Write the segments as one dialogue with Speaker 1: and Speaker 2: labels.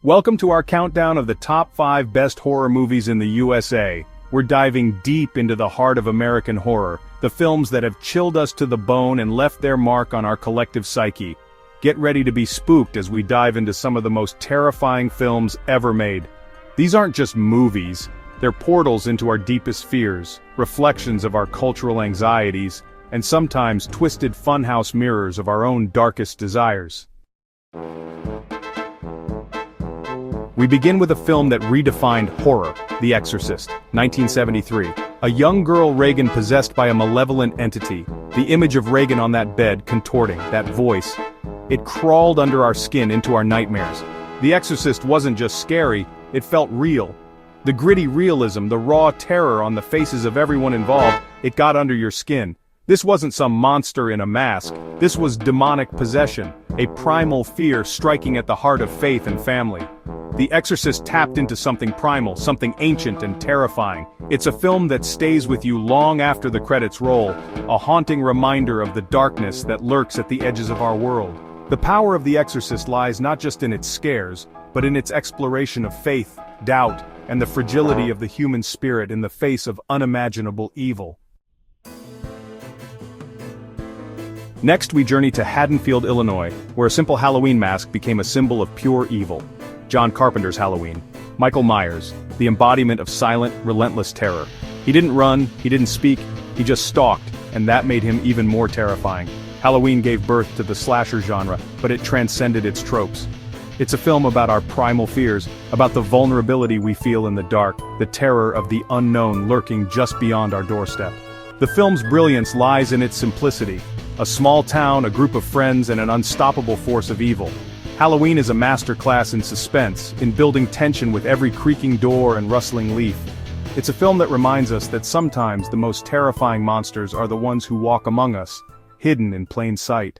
Speaker 1: Welcome to our countdown of the top 5 best horror movies in the USA. We're diving deep into the heart of American horror, the films that have chilled us to the bone and left their mark on our collective psyche. Get ready to be spooked as we dive into some of the most terrifying films ever made. These aren't just movies, they're portals into our deepest fears, reflections of our cultural anxieties, and sometimes twisted funhouse mirrors of our own darkest desires. We begin with a film that redefined horror, The Exorcist, 1973. A young girl Regan possessed by a malevolent entity. The image of Regan on that bed, contorting, that voice. It crawled under our skin into our nightmares. The Exorcist wasn't just scary, it felt real. The gritty realism, the raw terror on the faces of everyone involved, it got under your skin. This wasn't some monster in a mask. This was demonic possession, a primal fear striking at the heart of faith and family. The Exorcist tapped into something primal, something ancient and terrifying. It's a film that stays with you long after the credits roll, a haunting reminder of the darkness that lurks at the edges of our world. The power of The Exorcist lies not just in its scares, but in its exploration of faith, doubt, and the fragility of the human spirit in the face of unimaginable evil. Next, we journey to Haddonfield, Illinois, where a simple Halloween mask became a symbol of pure evil. John Carpenter's Halloween. Michael Myers, the embodiment of silent, relentless terror. He didn't run, he didn't speak, he just stalked, and that made him even more terrifying. Halloween gave birth to the slasher genre, but it transcended its tropes. It's a film about our primal fears, about the vulnerability we feel in the dark, the terror of the unknown lurking just beyond our doorstep. The film's brilliance lies in its simplicity. A small town, a group of friends, and an unstoppable force of evil. Halloween is a masterclass in suspense, in building tension with every creaking door and rustling leaf. It's a film that reminds us that sometimes the most terrifying monsters are the ones who walk among us, hidden in plain sight.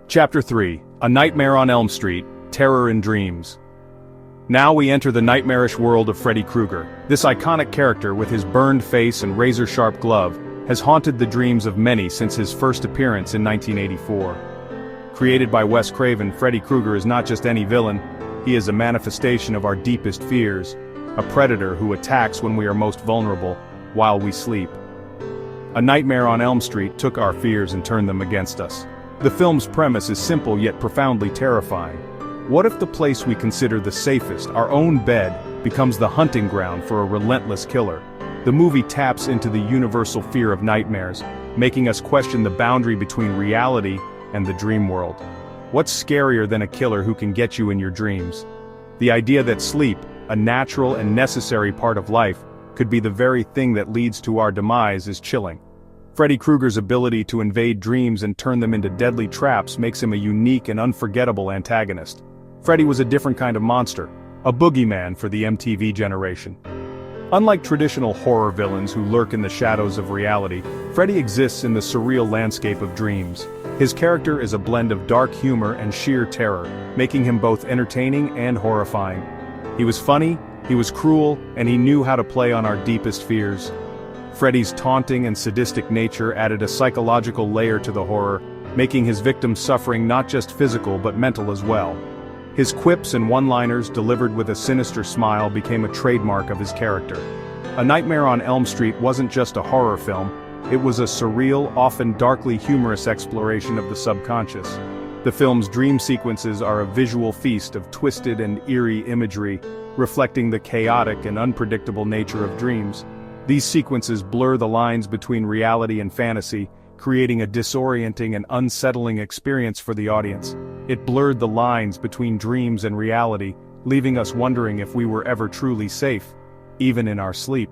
Speaker 1: Chapter 3, A Nightmare on Elm Street, Terror in Dreams. Now we enter the nightmarish world of Freddy Krueger. This iconic character, with his burned face and razor-sharp glove, has haunted the dreams of many since his first appearance in 1984. Created by Wes Craven, Freddy Krueger is not just any villain, he is a manifestation of our deepest fears, a predator who attacks when we are most vulnerable, while we sleep. A Nightmare on Elm Street took our fears and turned them against us. The film's premise is simple yet profoundly terrifying. What if the place we consider the safest, our own bed, becomes the hunting ground for a relentless killer? The movie taps into the universal fear of nightmares, making us question the boundary between reality and the dream world. What's scarier than a killer who can get you in your dreams? The idea that sleep, a natural and necessary part of life, could be the very thing that leads to our demise is chilling. Freddy Krueger's ability to invade dreams and turn them into deadly traps makes him a unique and unforgettable antagonist. Freddy was a different kind of monster, a boogeyman for the MTV generation. Unlike traditional horror villains who lurk in the shadows of reality, Freddy exists in the surreal landscape of dreams. His character is a blend of dark humor and sheer terror, making him both entertaining and horrifying. He was funny, he was cruel, and he knew how to play on our deepest fears. Freddy's taunting and sadistic nature added a psychological layer to the horror, making his victims' suffering not just physical but mental as well. His quips and one-liners delivered with a sinister smile became a trademark of his character. A Nightmare on Elm Street wasn't just a horror film, it was a surreal, often darkly humorous exploration of the subconscious. The film's dream sequences are a visual feast of twisted and eerie imagery, reflecting the chaotic and unpredictable nature of dreams. These sequences blur the lines between reality and fantasy, creating a disorienting and unsettling experience for the audience. It blurred the lines between dreams and reality, leaving us wondering if we were ever truly safe, even in our sleep.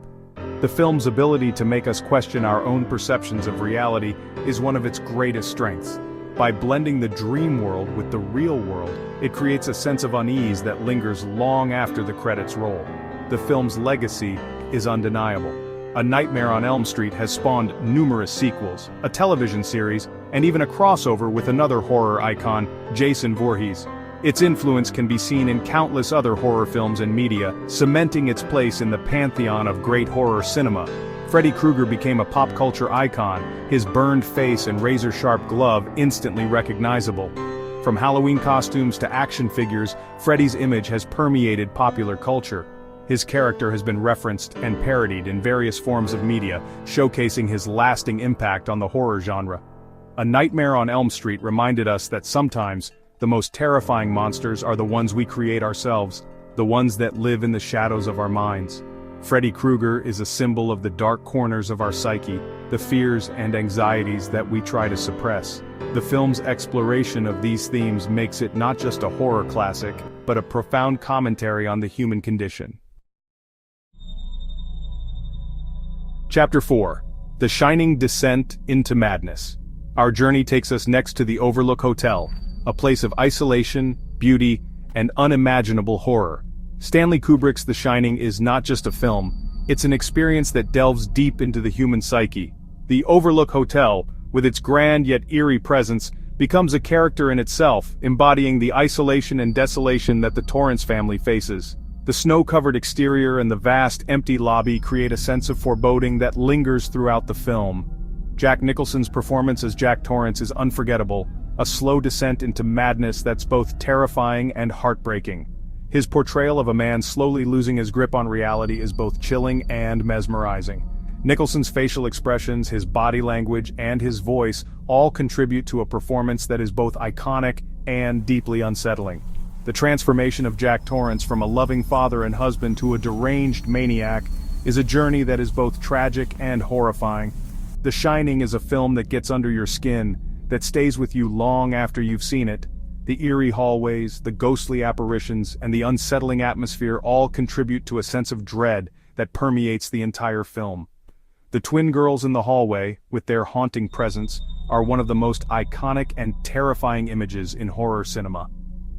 Speaker 1: The film's ability to make us question our own perceptions of reality is one of its greatest strengths. By blending the dream world with the real world, it creates a sense of unease that lingers long after the credits roll. The film's legacy is undeniable. A Nightmare on Elm Street has spawned numerous sequels, a television series, and even a crossover with another horror icon, Jason Voorhees. Its influence can be seen in countless other horror films and media, cementing its place in the pantheon of great horror cinema. Freddy Krueger became a pop culture icon, his burned face and razor-sharp glove instantly recognizable. From Halloween costumes to action figures, Freddy's image has permeated popular culture. His character has been referenced and parodied in various forms of media, showcasing his lasting impact on the horror genre. A Nightmare on Elm Street reminded us that sometimes, the most terrifying monsters are the ones we create ourselves, the ones that live in the shadows of our minds. Freddy Krueger is a symbol of the dark corners of our psyche, the fears and anxieties that we try to suppress. The film's exploration of these themes makes it not just a horror classic, but a profound commentary on the human condition. Chapter 4. The Shining Descent into Madness. Our journey takes us next to the Overlook Hotel, a place of isolation, beauty, and unimaginable horror. Stanley Kubrick's The Shining is not just a film, it's an experience that delves deep into the human psyche. The Overlook Hotel, with its grand yet eerie presence, becomes a character in itself, embodying the isolation and desolation that the Torrance family faces. The snow-covered exterior and the vast, empty lobby create a sense of foreboding that lingers throughout the film. Jack Nicholson's performance as Jack Torrance is unforgettable, a slow descent into madness that's both terrifying and heartbreaking. His portrayal of a man slowly losing his grip on reality is both chilling and mesmerizing. Nicholson's facial expressions, his body language, and his voice all contribute to a performance that is both iconic and deeply unsettling. The transformation of Jack Torrance from a loving father and husband to a deranged maniac is a journey that is both tragic and horrifying. The Shining is a film that gets under your skin, that stays with you long after you've seen it. The eerie hallways, the ghostly apparitions, and the unsettling atmosphere all contribute to a sense of dread that permeates the entire film. The twin girls in the hallway, with their haunting presence, are one of the most iconic and terrifying images in horror cinema.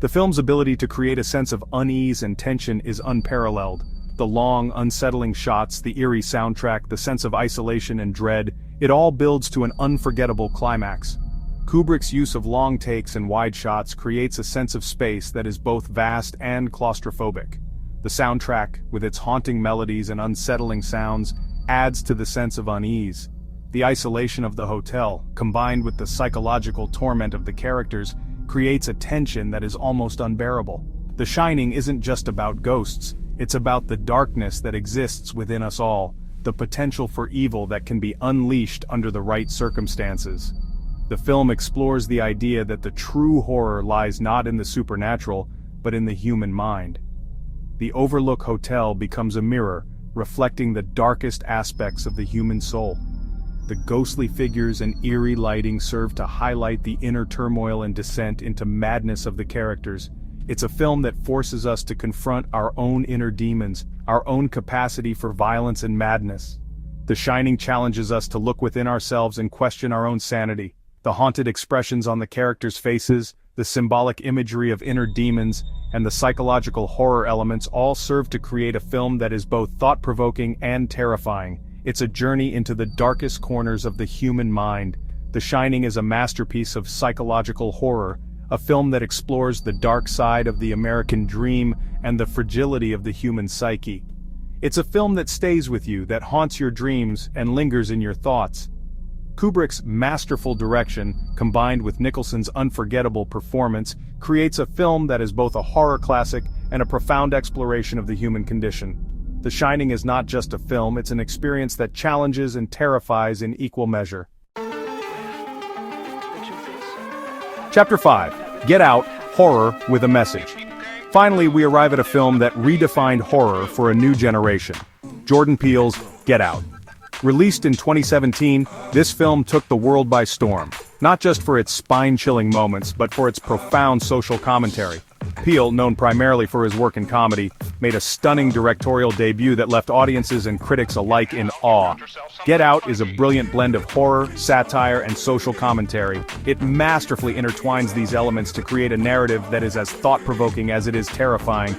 Speaker 1: The film's ability to create a sense of unease and tension is unparalleled. The long, unsettling shots, the eerie soundtrack, the sense of isolation and dread, it all builds to an unforgettable climax. Kubrick's use of long takes and wide shots creates a sense of space that is both vast and claustrophobic. The soundtrack, with its haunting melodies and unsettling sounds, adds to the sense of unease. The isolation of the hotel, combined with the psychological torment of the characters, creates a tension that is almost unbearable. The Shining isn't just about ghosts, it's about the darkness that exists within us all, the potential for evil that can be unleashed under the right circumstances. The film explores the idea that the true horror lies not in the supernatural, but in the human mind. The Overlook Hotel becomes a mirror, reflecting the darkest aspects of the human soul. The ghostly figures and eerie lighting serve to highlight the inner turmoil and descent into madness of the characters. It's a film that forces us to confront our own inner demons, our own capacity for violence and madness. The Shining challenges us to look within ourselves and question our own sanity. The haunted expressions on the characters' faces, the symbolic imagery of inner demons, and the psychological horror elements all serve to create a film that is both thought-provoking and terrifying. It's a journey into the darkest corners of the human mind. The Shining is a masterpiece of psychological horror, a film that explores the dark side of the American dream and the fragility of the human psyche. It's a film that stays with you, that haunts your dreams and lingers in your thoughts. Kubrick's masterful direction, combined with Nicholson's unforgettable performance, creates a film that is both a horror classic and a profound exploration of the human condition. The Shining is not just a film, it's an experience that challenges and terrifies in equal measure. Chapter 5. Get Out, Horror with a Message. Finally, we arrive at a film that redefined horror for a new generation. Jordan Peele's Get Out. Released in 2017, this film took the world by storm, not just for its spine-chilling moments, but for its profound social commentary. Peele, known primarily for his work in comedy, made a stunning directorial debut that left audiences and critics alike in awe. Get Out is a brilliant blend of horror, satire, and social commentary. It masterfully intertwines these elements to create a narrative that is as thought-provoking as it is terrifying.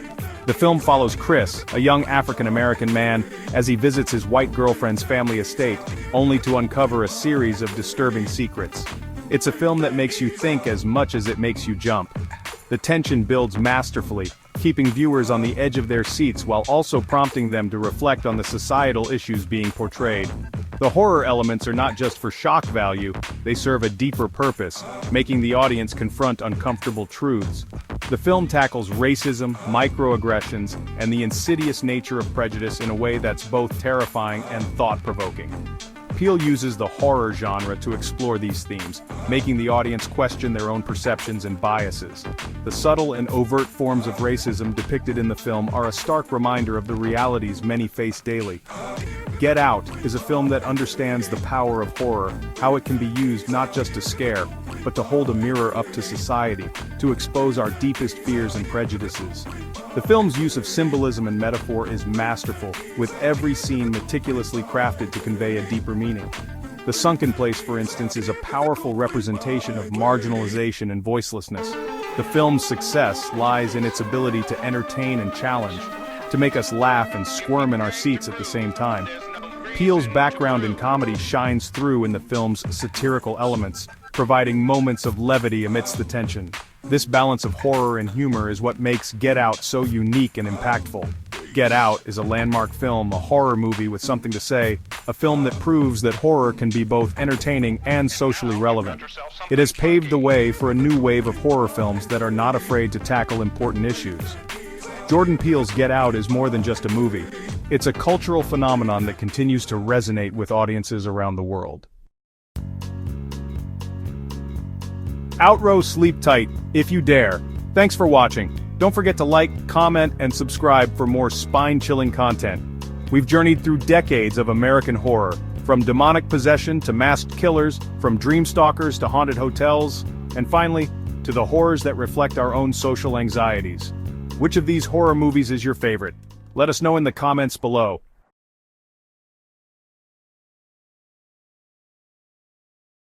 Speaker 1: The film follows Chris, a young African-American man, as he visits his white girlfriend's family estate, only to uncover a series of disturbing secrets. It's a film that makes you think as much as it makes you jump. The tension builds masterfully, keeping viewers on the edge of their seats while also prompting them to reflect on the societal issues being portrayed. The horror elements are not just for shock value, they serve a deeper purpose, making the audience confront uncomfortable truths. The film tackles racism, microaggressions, and the insidious nature of prejudice in a way that's both terrifying and thought-provoking. Peele uses the horror genre to explore these themes, making the audience question their own perceptions and biases. The subtle and overt forms of racism depicted in the film are a stark reminder of the realities many face daily. Get Out is a film that understands the power of horror, how it can be used not just to scare, but to hold a mirror up to society, to expose our deepest fears and prejudices. The film's use of symbolism and metaphor is masterful, with every scene meticulously crafted to convey a deeper meaning. The sunken place, for instance, is a powerful representation of marginalization and voicelessness. The film's success lies in its ability to entertain and challenge, to make us laugh and squirm in our seats at the same time. Peele's background in comedy shines through in the film's satirical elements, providing moments of levity amidst the tension. This balance of horror and humor is what makes Get Out so unique and impactful. Get Out is a landmark film, a horror movie with something to say, a film that proves that horror can be both entertaining and socially relevant. It has paved the way for a new wave of horror films that are not afraid to tackle important issues. Jordan Peele's Get Out is more than just a movie. It's a cultural phenomenon that continues to resonate with audiences around the world. Outrow, sleep tight, if you dare. Thanks for watching. Don't forget to like, comment, and subscribe for more spine-chilling content. We've journeyed through decades of American horror, from demonic possession to masked killers, from dreamstalkers to haunted hotels, and finally, to the horrors that reflect our own social anxieties. Which of these horror movies is your favorite? Let us know in the comments below.